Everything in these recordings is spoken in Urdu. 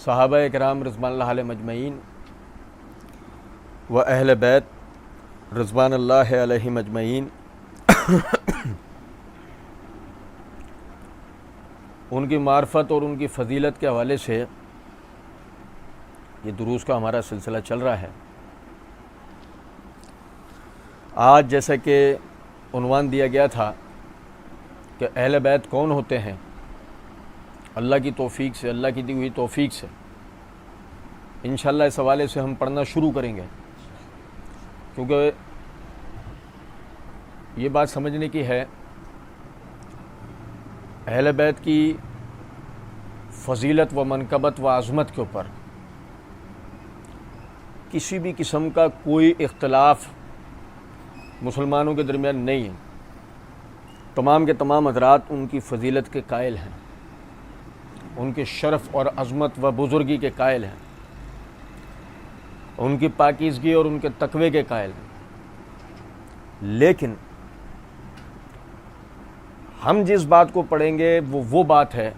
صحابہ کرام رضوان اللہ علیہ مجمعین و اہل بیت رضوان اللہ علیہ مجمعین ان کی معرفت اور ان کی فضیلت کے حوالے سے یہ دروس کا ہمارا سلسلہ چل رہا ہے۔ آج جیسا کہ عنوان دیا گیا تھا کہ اہل بیت کون ہوتے ہیں، اللہ کی توفیق سے، اللہ کی دی ہوئی توفیق سے انشاءاللہ اس حوالے سے ہم پڑھنا شروع کریں گے، کیونکہ یہ بات سمجھنے کی ہے اہل بیت کی فضیلت و منقبت و عظمت کے اوپر کسی بھی قسم کا کوئی اختلاف مسلمانوں کے درمیان نہیں ہے۔ تمام کے تمام حضرات ان کی فضیلت کے قائل ہیں، ان کے شرف اور عظمت و بزرگی کے قائل ہیں، ان کی پاکیزگی اور ان کے تقوی کے قائل ہیں۔ لیکن ہم جس بات کو پڑھیں گے وہ بات ہے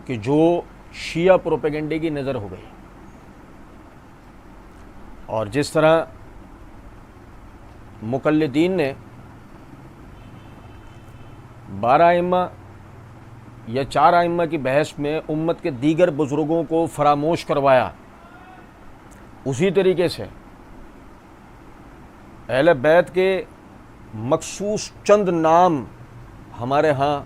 کہ جو شیعہ پروپیگنڈے کی نظر ہو گئی، اور جس طرح مقلدین نے 12 ائمہ یا 4 ائمہ کی بحث میں امت کے دیگر بزرگوں کو فراموش کروایا، اسی طریقے سے اہل بیت کے مخصوص چند نام ہمارے ہاں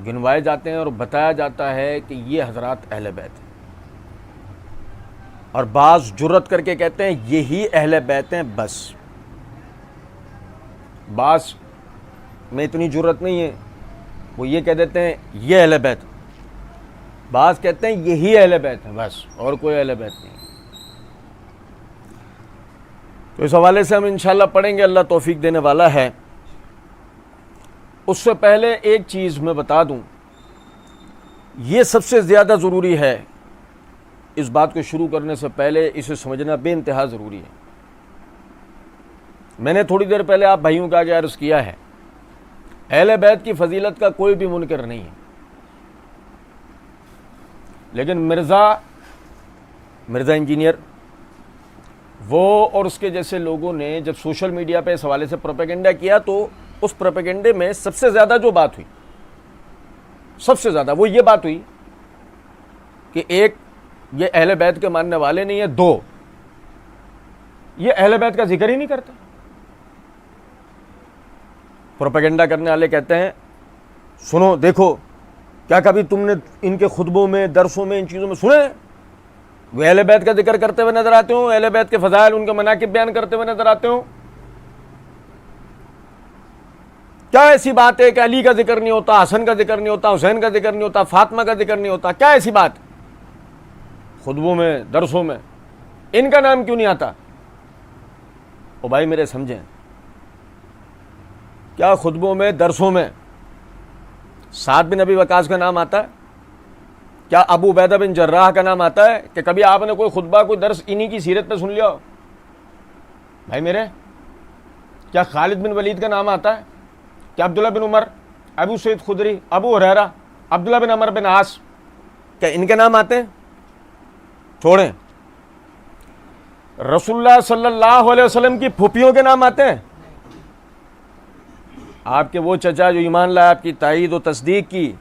گنوائے جاتے ہیں اور بتایا جاتا ہے کہ یہ حضرات اہل بیت ہیں، اور بعض جرأت کر کے کہتے ہیں یہی اہل بیت ہیں۔ بس بعض میں اتنی جرأت نہیں ہے، وہ یہ کہہ دیتے ہیں یہ اہل بیت، بعض کہتے ہیں یہی اہل بیت ہیں بس، اور کوئی اہل بیت نہیں۔ تو اس حوالے سے ہم انشاءاللہ پڑھیں گے، اللہ توفیق دینے والا ہے۔ اس سے پہلے ایک چیز میں بتا دوں، یہ سب سے زیادہ ضروری ہے، اس بات کو شروع کرنے سے پہلے اسے سمجھنا بے انتہا ضروری ہے۔ میں نے تھوڑی دیر پہلے آپ بھائیوں کا آگے عرض کیا ہے، اہل بیت کی فضیلت کا کوئی بھی منکر نہیں ہے، لیکن مرزا انجینئر وہ اور اس کے جیسے لوگوں نے جب سوشل میڈیا پہ اس حوالے سے پروپیگنڈا کیا، تو اس پروپیگنڈے میں سب سے زیادہ جو بات ہوئی، سب سے زیادہ وہ یہ بات ہوئی کہ ایک، یہ اہل بیت کے ماننے والے نہیں ہیں، 2 یہ اہل بیت کا ذکر ہی نہیں کرتے۔ پروپیگنڈا کرنے والے کہتے ہیں سنو دیکھو، کیا کبھی تم نے ان کے خطبوں میں، درسوں میں، ان چیزوں میں سنے وہ اہل بیت کا ذکر کرتے ہوئے نظر آتے ہوں، اہل بیت کے فضائل، ان کے مناقب بیان کرتے ہوئے نظر آتے ہوں؟ کیا ایسی بات ہے کہ علی کا ذکر نہیں ہوتا، حسن کا ذکر نہیں ہوتا، حسین کا ذکر نہیں ہوتا، فاطمہ کا ذکر نہیں ہوتا؟ کیا ایسی بات خطبوں میں، درسوں میں ان کا نام کیوں نہیں آتا؟ او بھائی میرے سمجھیں، کیا خطبوں میں، درسوں میں سعد بن ابی وقاص کا نام آتا ہے؟ کیا ابو عبیدہ بن جراح کا نام آتا ہے کہ کبھی آپ نے کوئی خطبہ، کوئی درس انہی کی سیرت پہ سن لیا ہو؟ بھائی میرے، کیا خالد بن ولید کا نام آتا ہے؟ کیا عبداللہ بن عمر، ابو سعید خدری، ابو ہریرہ، عبداللہ بن عمر بن عاص، کیا ان کے نام آتے ہیں؟ چھوڑیں، رسول اللہ صلی اللہ علیہ وسلم کی پھوپھیوں کے نام آتے ہیں؟ آپ کے وہ چچا جو ایمان لائے، آپ کی تائید و تصدیق کی،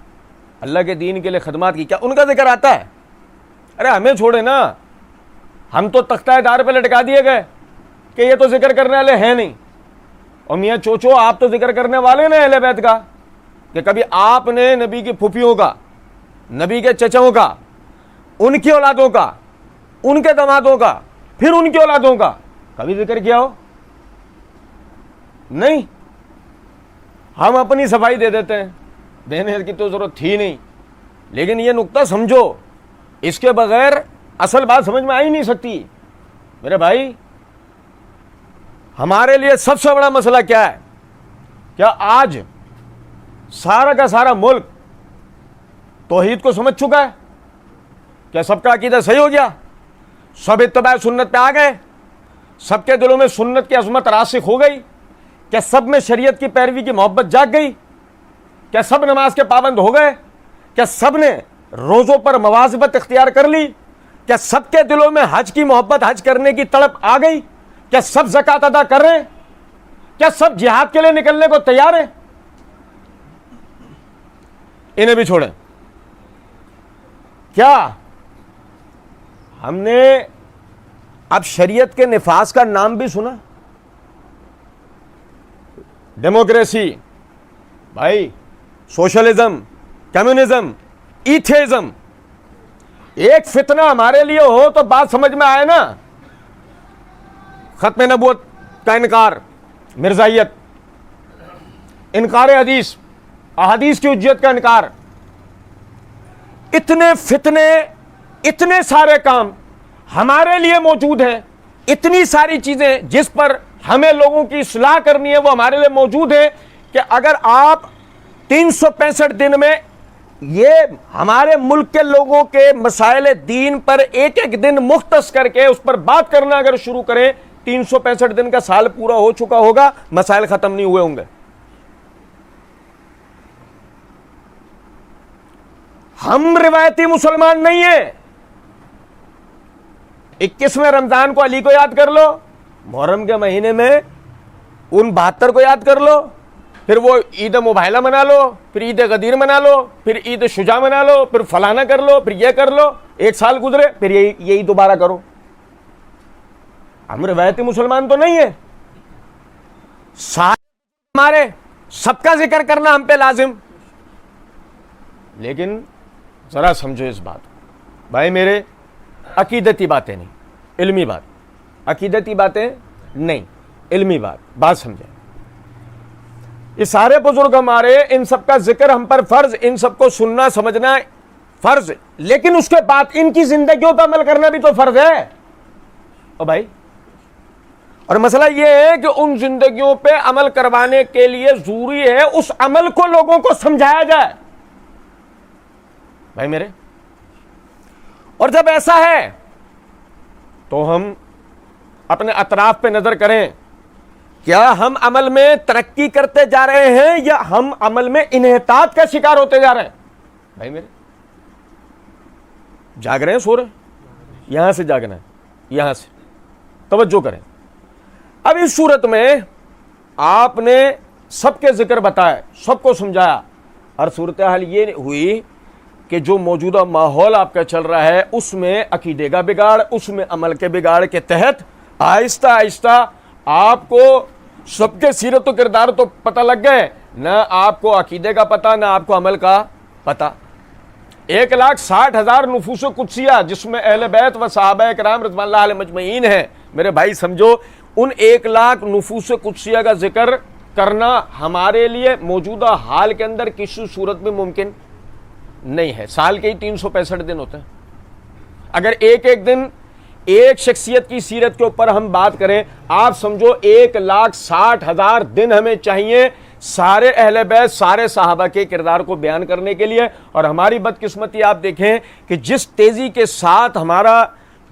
اللہ کے دین کے لیے خدمات کی، کیا ان کا ذکر آتا ہے؟ ارے ہمیں چھوڑے نا، ہم تو تختہ دار پہ لٹکا دیے گئے کہ یہ تو ذکر کرنے والے ہیں نہیں۔ اور میاں چوچو، آپ تو ذکر کرنے والے نا اہل بیت کا، کہ کبھی آپ نے نبی کی پھوپھیوں کا، نبی کے چچاؤں کا، ان کی اولادوں کا، ان کے دامادوں کا، پھر ان کی اولادوں کا کبھی ذکر کیا ہو؟ نہیں، ہم اپنی صفائی دے دیتے ہیں، دینے کی تو ضرورت تھی نہیں۔ لیکن یہ نقطہ سمجھو، اس کے بغیر اصل بات سمجھ میں آ ہی نہیں سکتی۔ میرے بھائی، ہمارے لیے سب سے بڑا مسئلہ کیا ہے؟ کیا آج سارا کا سارا ملک توحید کو سمجھ چکا ہے؟ کیا سب کا عقیدہ صحیح ہو گیا؟ سب اتباع سنت پہ آ گئے؟ سب کے دلوں میں سنت کی عظمت راسخ ہو گئی؟ کیا سب میں شریعت کی پیروی کی محبت جاگ گئی؟ کیا سب نماز کے پابند ہو گئے؟ کیا سب نے روزوں پر مواظبت اختیار کر لی؟ کیا سب کے دلوں میں حج کی محبت، حج کرنے کی تڑپ آ گئی؟ کیا سب زکات ادا کر رہے ہیں؟ کیا سب جہاد کے لیے نکلنے کو تیار ہیں؟ انہیں بھی چھوڑیں۔ کیا ہم نے اب شریعت کے نفاذ کا نام بھی سنا؟ ڈیموکریسی، بھائی، سوشلزم، کمیونزم، ایتھیزم، ایک فتنہ ہمارے لیے ہو تو بات سمجھ میں آئے نا۔ ختم نبوت کا انکار، مرزائیت، انکار حدیث، احادیث کی حجیت کا انکار، اتنے فتنے، اتنے سارے کام ہمارے لیے موجود ہیں، اتنی ساری چیزیں جس پر ہمیں لوگوں کی اصلاح کرنی ہے وہ ہمارے لیے موجود ہے کہ اگر آپ 365 دن میں یہ ہمارے ملک کے لوگوں کے مسائل دین پر ایک ایک دن مختص کر کے اس پر بات کرنا اگر شروع کریں، 365 دن کا سال پورا ہو چکا ہوگا، مسائل ختم نہیں ہوئے ہوں گے۔ ہم روایتی مسلمان نہیں ہیں۔ 21ویں رمضان کو علی کو یاد کر لو، محرم کے مہینے میں ان 72 کو یاد کر لو، پھر وہ عید مباہلہ منا لو، پھر عید غدیر منا لو، پھر عید شجاع منا لو، پھر فلانا کر لو، پھر یہ کر لو، ایک سال گزرے پھر یہی دوبارہ کرو۔ ہم روایتی مسلمان تو نہیں ہیں، سارے ہمارے سب کا ذکر کرنا ہم پہ لازم۔ لیکن ذرا سمجھو اس بات، بھائی میرے، عقیدتی باتیں نہیں، علمی بات، عقیدتی باتیں نہیں، علمی بات سمجھیں۔ یہ سارے بزرگ ہمارے، ان سب کا ذکر ہم پر فرض، ان سب کو سننا سمجھنا فرض، لیکن اس کے بعد ان کی زندگیوں پر عمل کرنا بھی تو فرض ہے او بھائی۔ اور مسئلہ یہ ہے کہ ان زندگیوں پہ عمل کروانے کے لیے ضروری ہے اس عمل کو لوگوں کو سمجھایا جائے، بھائی میرے۔ اور جب ایسا ہے تو ہم اپنے اطراف پہ نظر کریں، کیا ہم عمل میں ترقی کرتے جا رہے ہیں یا ہم عمل میں انحطاط کا شکار ہوتے جا رہے ہیں؟ بھائی میرے، جاگ رہے ہیں، سو رہے ہیں؟ یہاں سے جاگنا ہے، یہاں سے توجہ کریں۔ اب اس صورت میں آپ نے سب کے ذکر بتائے، سب کو سمجھایا، اور صورتحال یہ ہوئی کہ جو موجودہ ماحول آپ کا چل رہا ہے اس میں عقیدے کا بگاڑ، اس میں عمل کے بگاڑ کے تحت آہستہ آہستہ آپ کو سب کے سیرت و کردار تو پتہ لگ گئے، نہ آپ کو عقیدے کا پتہ، نہ آپ کو عمل کا پتہ۔ 1,60,000 نفوس قدسیہ جس میں اہل بیت و صحابہ کرام رضوان اللہ علیہ مجمعین ہیں، میرے بھائی سمجھو، ان 1,00,000 نفوس قدسیہ کا ذکر کرنا ہمارے لیے موجودہ حال کے اندر کسی صورت میں ممکن نہیں ہے۔ سال کے ہی 365 دن ہوتے ہیں، اگر ایک ایک دن ایک شخصیت کی سیرت کے اوپر ہم بات کریں، آپ سمجھو 1,60,000 دن ہمیں چاہیے سارے اہل بیت، سارے صحابہ کے کردار کو بیان کرنے کے لیے۔ اور ہماری بدقسمتی آپ دیکھیں کہ جس تیزی کے ساتھ ہمارا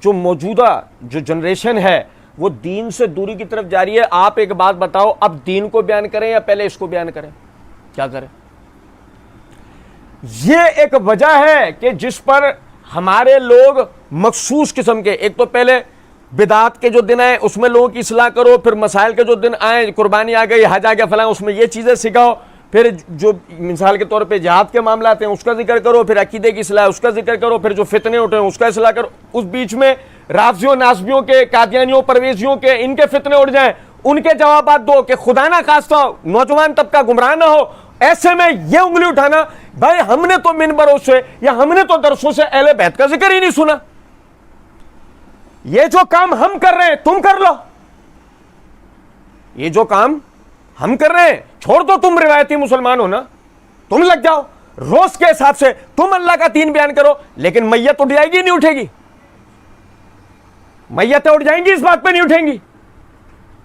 جو موجودہ جو جنریشن ہے وہ دین سے دوری کی طرف جا رہی ہے۔ آپ ایک بات بتاؤ، اب دین کو بیان کریں یا پہلے اس کو بیان کریں؟ کیا کریں؟ یہ ایک وجہ ہے کہ جس پر ہمارے لوگ مخصوص قسم کے، ایک تو پہلے بدعات کے جو دن آئے اس میں لوگوں کی اصلاح کرو، پھر مسائل کے جو دن آئے، قربانی آ گئی، حج آ گیا، فلاں، اس میں یہ چیزیں سکھاؤ، پھر جو مثال کے طور پہ جہاد کے معاملات ہیں اس کا ذکر کرو، پھر عقیدے کی اصلاح اس کا ذکر کرو، پھر جو فتنے اٹھے اس کا اصلاح کرو۔ اس بیچ میں رافضیوں، ناصبیوں کے، قادیانیوں، پرویزیوں کے، ان کے فتنے اٹھ جائیں، ان کے جوابات دو کہ خدا نہ خواستہ نوجوان طبقہ گمراہ نہ ہو۔ ایسے میں یہ انگلی اٹھانا، بھائی ہم نے تو منبروں سے یا ہم نے تو درسوں سے اہل بیت کا ذکر ہی نہیں سنا، یہ جو کام ہم کر رہے ہیں تم کر لو، یہ جو کام ہم کر رہے ہیں چھوڑ دو، تم روایتی مسلمان ہو نا، تم لگ جاؤ روز کے حساب سے، تم اللہ کا دین بیان کرو، لیکن میت اٹھ جائے گی نہیں اٹھے گی؟ میتیں اٹھ جائیں گی، اس بات پہ نہیں اٹھیں گی،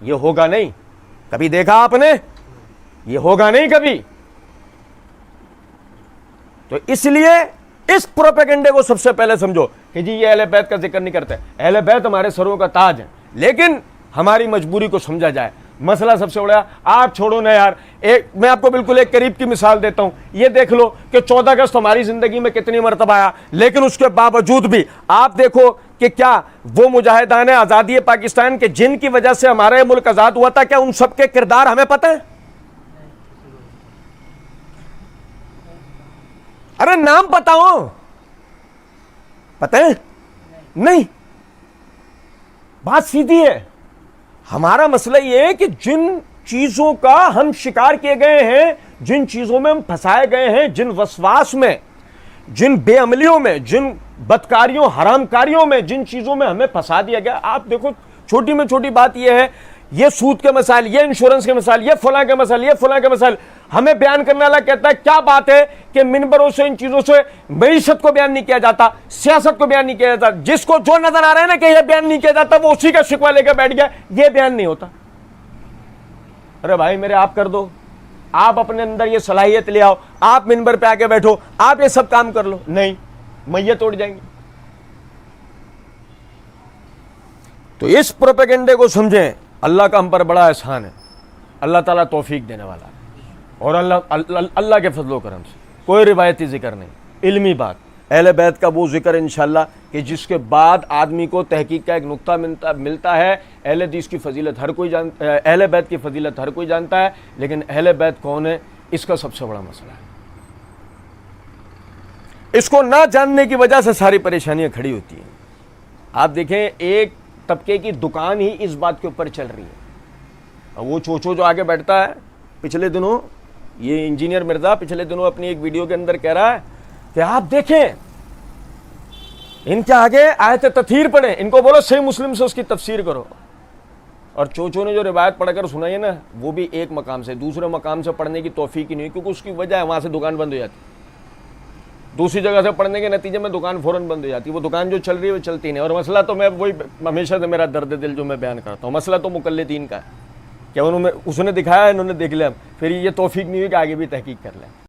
یہ ہوگا نہیں۔ کبھی دیکھا آپ نے؟ یہ ہوگا نہیں کبھی۔ تو اس لیے اس پروپیگنڈے کو سب سے پہلے سمجھو کہ جی یہ اہل بیت کا ذکر نہیں کرتے، اہل بیت ہمارے سروں کا تاج ہے، لیکن ہماری مجبوری کو سمجھا جائے۔ مسئلہ سب سے بڑا، آپ چھوڑو نا یار، میں آپ کو بالکل ایک قریب کی مثال دیتا ہوں. یہ دیکھ لو کہ 14 اگست ہماری زندگی میں کتنی مرتبہ آیا, لیکن اس کے باوجود بھی آپ دیکھو کہ کیا وہ مجاہدان آزادی پاکستان کے جن کی وجہ سے ہمارا یہ ملک آزاد ہوا تھا, کیا ان سب کے کردار ہمیں پتہ ہیں؟ ارے نام پتہ ہو, پتہ ہے نہیں. بات سیدھی ہے. ہمارا مسئلہ یہ ہے کہ جن چیزوں کا ہم شکار کیے گئے ہیں, جن چیزوں میں ہم پھنسائے گئے ہیں, جن وسواس میں, جن بے عملیوں میں, جن بدکاریوں حرام کاریوں میں, جن چیزوں میں ہمیں پھنسا دیا گیا. آپ دیکھو چھوٹی میں چھوٹی بات یہ ہے, یہ سود کے مسائل, یہ انشورنس کے مسائل, یہ فلاں کے مسائل, یہ فلاں کے مسائل, ہمیں بیان کرنے والا کہتا ہے کیا بات ہے کہ منبروں سے ان چیزوں سے معیشت کو بیان نہیں کیا جاتا, سیاست کو بیان نہیں کیا جاتا. جس کو جو نظر آ رہا ہے نا کہ یہ بیان نہیں کیا جاتا, وہ اسی کا شکوہ لے کے بیٹھ گیا, یہ بیان نہیں ہوتا. ارے بھائی میرے آپ کر دو, آپ اپنے اندر یہ صلاحیت لے آؤ, آپ منبر پہ آ کے بیٹھو, آپ یہ سب کام کر لو. نہیں, میت توڑ جائیں گے. تو اس پروپیگنڈے کو سمجھیں, اللہ کا ہم پر بڑا احسان ہے, اللہ تعالیٰ توفیق دینے والا ہے, اور اللہ کے فضل و کرم سے کوئی روایتی ذکر نہیں, علمی بات. اہل بیت کا وہ ذکر انشاءاللہ کہ جس کے بعد آدمی کو تحقیق کا ایک نقطہ ملتا ہے. اہل حدیث کی فضیلت ہر کوئی جانتا ہے, اہل بیت کی فضیلت ہر کوئی جانتا ہے, لیکن اہل بیت کون ہے اس کا سب سے بڑا مسئلہ ہے. اس کو نہ جاننے کی وجہ سے ساری پریشانیاں کھڑی ہوتی ہیں. آپ دیکھیں ایک طبقے کی دکان ہی اس بات کے اوپر چل رہی ہے. وہ چوچو جو آگے بیٹھتا ہے, پچھلے دنوں یہ انجینئر مرزا پچھلے دنوں اپنی ایک ویڈیو کے اندر کہہ رہا ہے کہ آپ دیکھیں ان کے آگے آیت تطہیر پڑھیں, ان کو بولو صحیح مسلم سے اس کی تفسیر کرو. اور چوچو نے جو روایت پڑھ کر سنائی ہے نا, وہ بھی ایک مقام سے دوسرے مقام سے پڑھنے کی توفیق ہی نہیں, کیونکہ اس کی وجہ ہے وہاں سے دکان بند ہو جاتی, دوسری جگہ سے پڑھنے کے نتیجے میں دکان فوراً بند ہو جاتی. وہ دکان جو چل رہی ہے وہ چلتی نہیں. اور مسئلہ تو میں وہی ہمیشہ سے میرا درد دل جو میں بیان کرتا ہوں, مسئلہ تو مقلدین کا ہے کہ اس نے دکھایا, انہوں نے دیکھ لیا, پھر یہ توفیق نہیں ہوئی کہ آگے بھی تحقیق کر لیں.